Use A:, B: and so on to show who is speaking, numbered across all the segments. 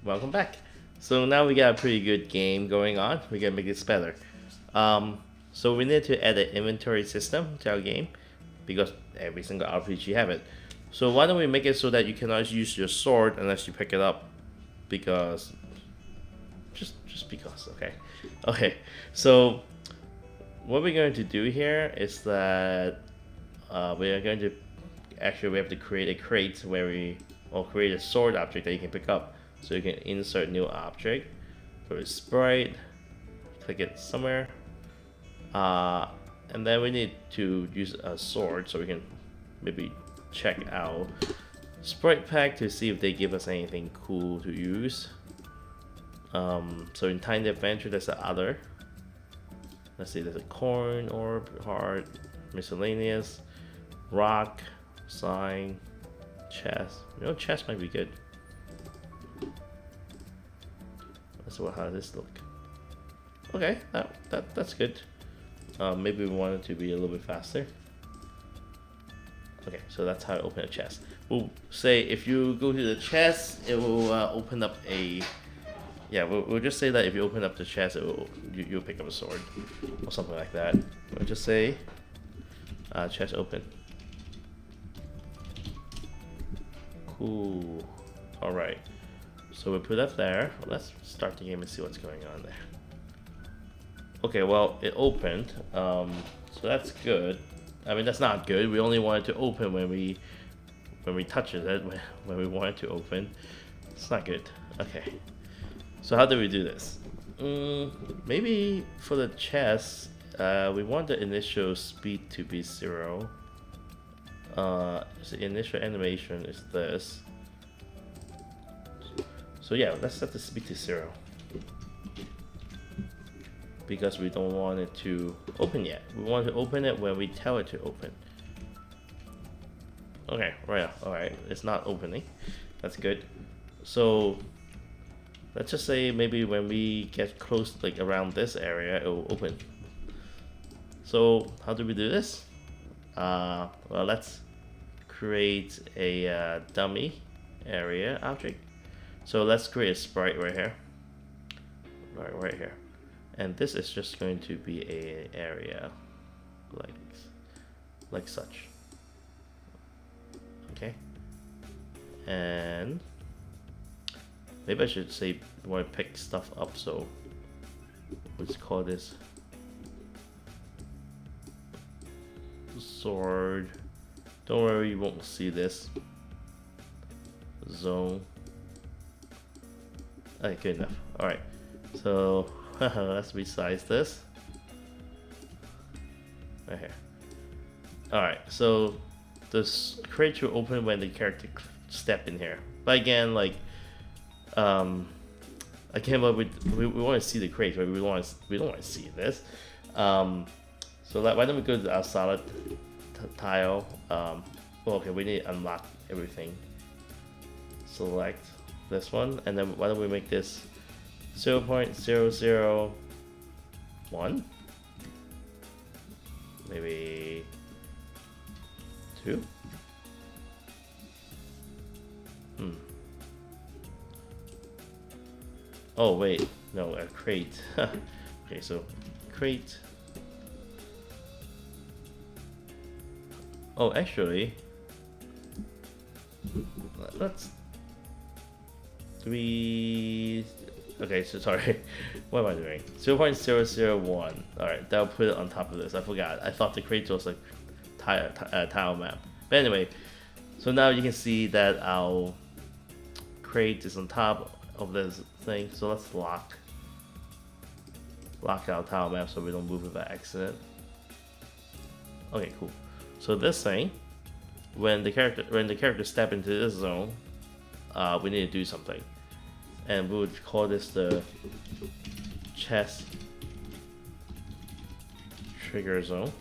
A: Welcome back. So now we got a pretty good game going on. We gotta make this better. So we need to add an inventory system to our game because every single RPG have it. So why don't we make it so that you cannot use your sword unless you pick it up? Because just because, okay. Okay. So what we're going to do here is that we are going to we have to create a crate where or create a sword object that you can pick up. So you can insert new object, go to sprite, click it somewhere, and then we need to use a sword so we can maybe check out sprite pack to see if they give us anything cool to use. So in Tiny Adventure there's the other. Let's see, there's a coin, orb, heart, miscellaneous, rock, sign, chest. Chest might be good. Let's see how this look. Okay, that's good. Maybe we want it to be a little bit faster. Okay, so that's how I open a chest. We'll say if you go to the chest, it will open up a. Yeah, we'll just say that if you open up the chest, you'll pick up a sword or something like that. We'll just say chest open. Cool. All right. So we put that there. Let's start the game and see what's going on there. Okay, well it opened. So that's good. I mean that's not good. We only want it to open when we touch it. When we want it to open, it's not good. Okay. So how do we do this? Maybe for the chest, we want the initial speed to be 0. So the initial animation is this. So yeah, let's set the speed to 0. Because we don't want it to open yet. We want to open it when we tell it to open. Okay, right, alright, it's not opening. That's good. So let's just say maybe when we get close, like around this area, it will open. So how do we do this? Well, let's create a dummy area object. So let's create a sprite right here. Right here. And this is just going to be an area like such. Okay. And maybe I should say we want to pick stuff up, so let's call this sword. Don't worry, you won't see this. Zone. Okay, good enough. Alright, so let's resize this. Right here. Alright, so this crate will open when the character step in here. But again, like again, but we want to see the crate, right? We don't want to see this. So why don't we go to our solid tile? Well, okay, we need to unlock everything. Select this one, and then why don't we make this 0.001? Maybe 2. Oh wait, no, a crate. Okay, so crate. Oh, actually, let's 3. Okay, so sorry, what am I doing? 0.001. All right, that'll put it on top of this. I forgot. I thought the crate was like tile map. But anyway, so now you can see that our crate is on top of this thing. So let's lock our tile map so we don't move it by accident. Okay, cool. So this thing, when the character step into this zone, we need to do something, and we would call this the chest trigger zone.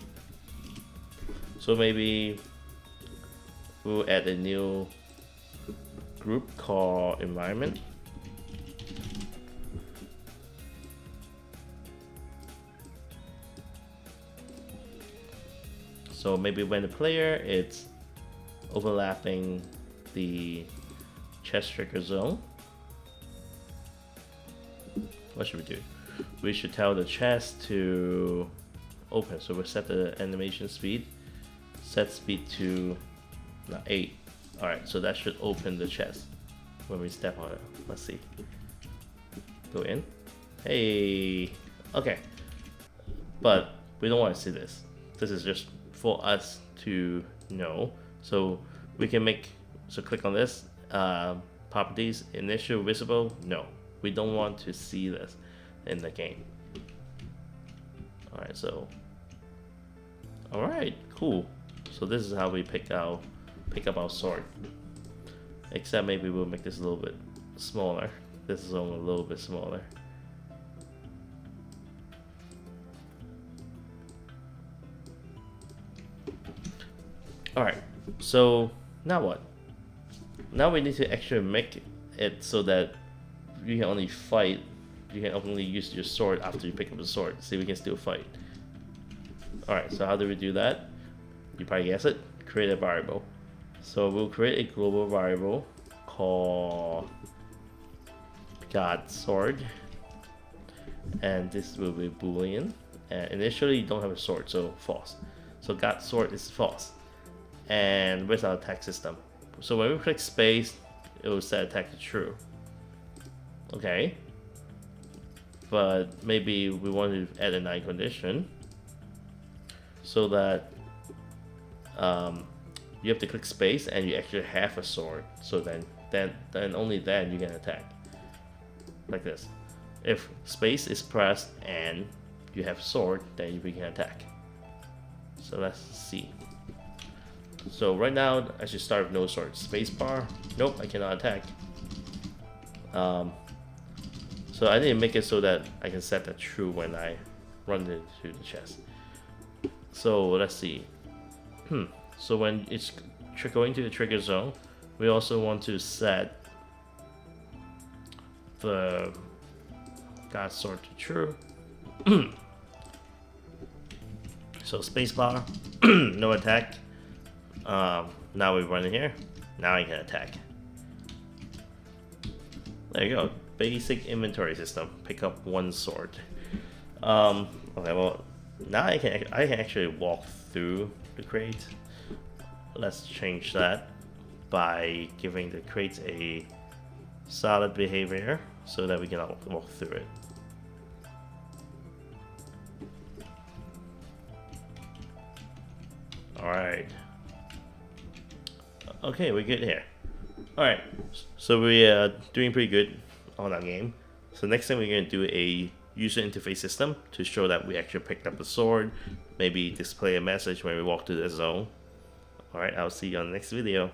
A: So maybe we'll add a new group called environment. So maybe when the player is overlapping the chest trigger zone, what should we do? We should tell the chest to open. So we'll set the animation speed. Set speed to 8. Alright, so that should open the chest when we step on it. Let's see. Go in. Hey! Okay. But we don't want to see this. This is just for us to know. So we can make, so click on this. Properties, initial visible, no. We don't want to see this in the game. Alright, so. Alright, cool. So this is how we pick up our sword. Except maybe we'll make this a little bit smaller. This is only a little bit smaller. Alright, so now what? Now we need to actually make it so that you can only fight, you can only use your sword after you pick up the sword. See, we can still fight. Alright, so how do we do that? You probably guess it. Create a variable. So we'll create a global variable called got sword, and this will be boolean. And initially you don't have a sword, so false. So got sword is false. And where's our attack system? So when we click space, it will set attack to true. Okay. But maybe we want to add a 9 condition so that you have to click space and you actually have a sword. So then only then you can attack. Like this. If space is pressed and you have sword, then we can attack. So let's see. So right now I should start with no sword. Space bar. Nope, I cannot attack. So I need to make it so that I can set that true when I run into the chest. So let's see. So when it's going to the trigger zone, we also want to set the got sword to true. So spacebar, no attack. Now we run in here. Now I can attack. There you go. Basic inventory system. Pick up 1 sword. Okay, well now I can actually walk through the crate. Let's change that by giving the crate a solid behavior so that we can walk through it. Alright. Okay, we're good here. Alright, so we are doing pretty good on our game. So next time we're going to do a user interface system to show that we actually picked up a sword. Maybe display a message when we walk to the zone. Alright, I'll see you on the next video.